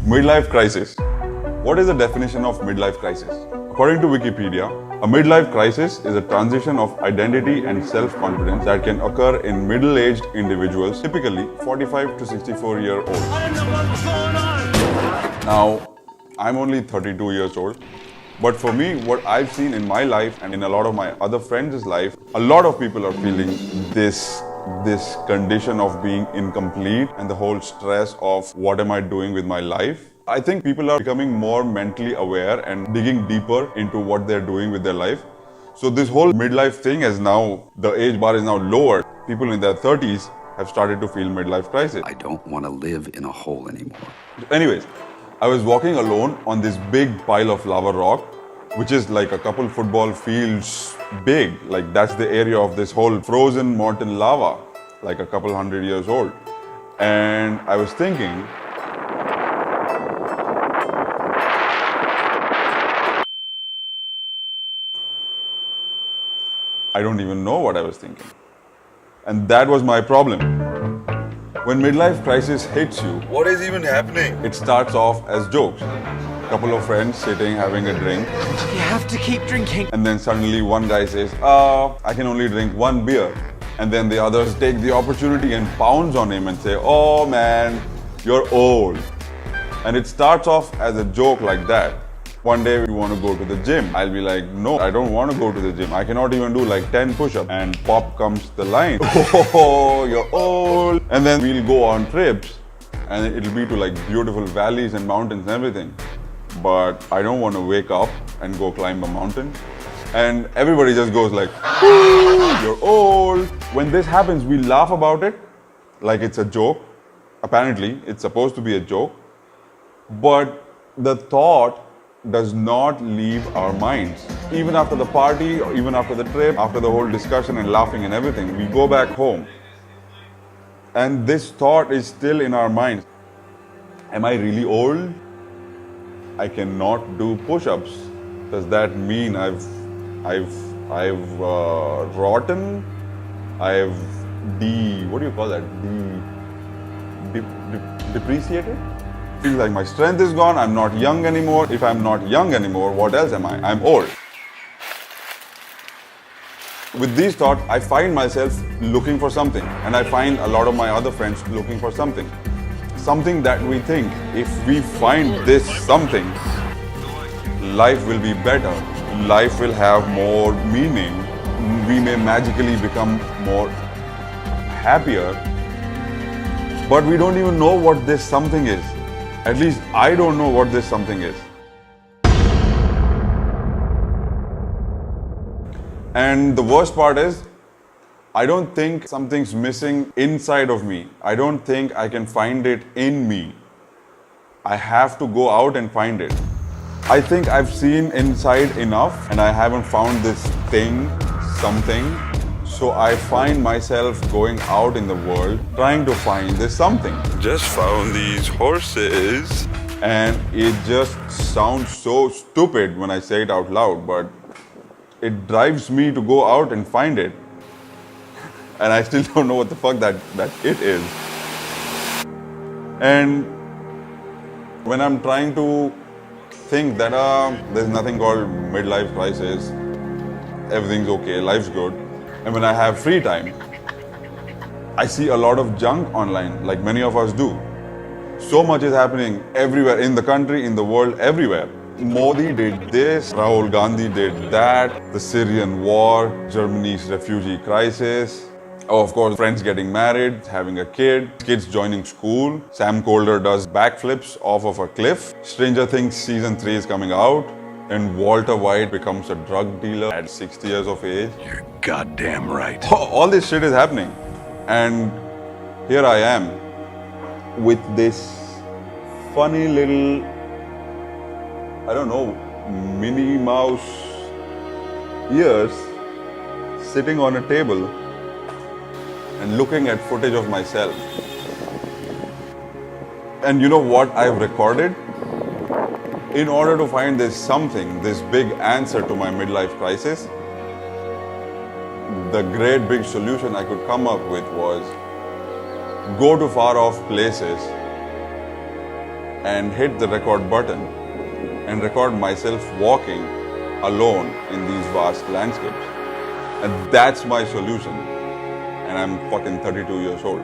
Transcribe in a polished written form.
Midlife crisis. What is the definition of midlife crisis? According to Wikipedia, a midlife crisis is a transition of identity and self-confidence that can occur in middle-aged individuals, typically 45 to 64-year-olds. I didn't know what was going on. Now, I'm only 32 years old, but for me, what I've seen in my life and in a lot of my other friends' life, a lot of people are feeling this condition of being incomplete and the whole stress of what am I doing with my life. I think people are becoming more mentally aware and digging deeper into what they're doing with their life. So this whole midlife thing is now, the age bar is now lowered. People in their 30s have started to feel midlife crisis. I don't want to live in a hole anymore. Anyways, I was walking alone on this big pile of lava rock, which is like a couple football fields big. Like that's the area of this whole frozen molten lava, like a couple 100 years old. And I was thinking, I don't even know what I was thinking. And that was my problem. When midlife crisis hits you, What is even happening? it starts off as jokes. Couple of friends sitting having a drink, You have to keep drinking. and then suddenly one guy says, I can only drink one beer. And then the others take the opportunity and pounce on him and say, oh man, you're old. And it starts off as a joke like that. One day you want to go to the gym. I'll be like, no, I don't want to go to the gym. I cannot even do like 10 push-ups. And pop comes the line, oh, you're old. And then we'll go on trips and it'll be to like beautiful valleys and mountains and everything. But I don't want to wake up and go climb a mountain. And everybody just goes like, you're old. When this happens, we laugh about it like it's a joke. Apparently, it's supposed to be a joke. But the thought does not leave our minds. Even after the party, or even after the trip, after the whole discussion and laughing and everything, we go back home. And this thought is still in our minds. Am I really old? I cannot do push-ups. Does that mean I've rotten? What do you call that? Depreciated? Feels like my strength is gone. I'm not young anymore. If I'm not young anymore, what else am I? I'm old. With these thoughts, I find myself looking for something, and I find a lot of my other friends looking for something. Something that we think, if we find this something, life will be better. Life will have more meaning. We may magically become more happier. But we don't even know what this something is. At least I don't know what this something is. And the worst part is, I don't think something's missing inside of me. I don't think I can find it in me. I have to go out and find it. I think I've seen inside enough and I haven't found this thing, something. So I find myself going out in the world trying to find this something. Just found these horses. And it just sounds so stupid when I say it out loud, but it drives me to go out and find it. And I still don't know what the fuck that it is. And when I'm trying to think that there's nothing called midlife crisis, everything's okay, life's good. And when I have free time, I see a lot of junk online, like many of us do. So much is happening everywhere, in the country, in the world, everywhere. Modi did this, Rahul Gandhi did that, the Syrian war, Germany's refugee crisis. Oh, of course, friends getting married, having a kid, kids joining school. Sam Colder does backflips off of a cliff. Stranger Things season 3 is coming out. And Walter White becomes a drug dealer at 60 years of age. You're goddamn right. All this shit is happening. And here I am with this funny little, I don't know, Minnie Mouse ears sitting on a table and looking at footage of myself. And you know what I've recorded? In order to find this something, this big answer to my midlife crisis, the great big solution I could come up with was go to far off places and hit the record button and record myself walking alone in these vast landscapes. And that's my solution. And I'm fucking 32 years old.